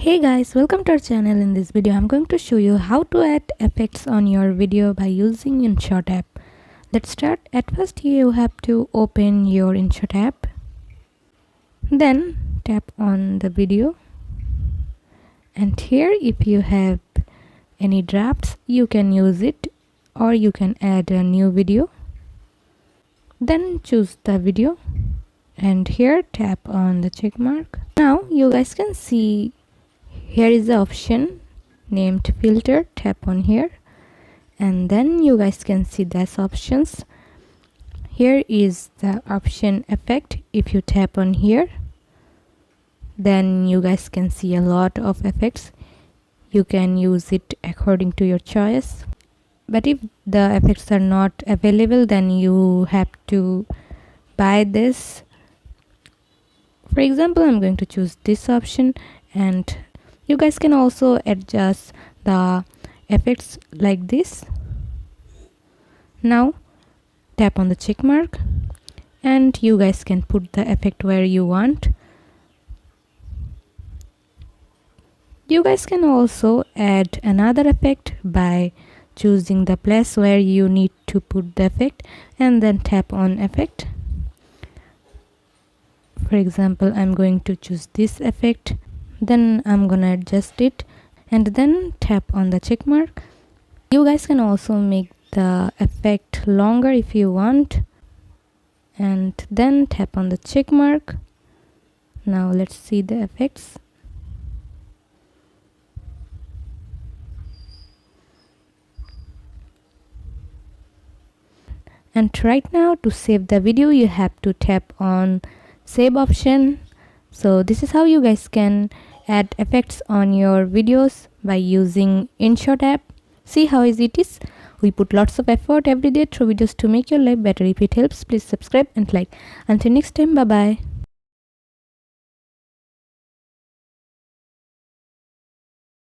Hey guys, welcome to our channel. In this video I'm going to show you how to add effects on your video by using InShot app. Let's start. At first you have to open your InShot app, then tap on the video, and here if you have any drafts you can use it or you can add a new video. Then choose the video and here tap on the check mark. Now you guys can see here is the option named filter. Tap on here and then you guys can see these options. Here is the option effect. If you tap on here, then you guys can see a lot of effects. You can use it according to your choice, but if the effects are not available then you have to buy this. For example, I'm going to choose this option, and you guys can also adjust the effects like this. Now tap on the check mark and you guys can put the effect where you want. You guys can also add another effect by choosing the place where you need to put the effect and then tap on effect. For example, I'm going to choose this effect, then I'm gonna adjust it and then tap on the check mark. You guys can also make the effect longer if you want, and then tap on the check mark. Now let's see the effects. And right now to save the video you have to tap on save option. So this is how you guys can add effects on your videos by using InShot app. See how easy it is. We put lots of effort every day through videos to make your life better. If it helps, please subscribe and like. Until next time, bye bye.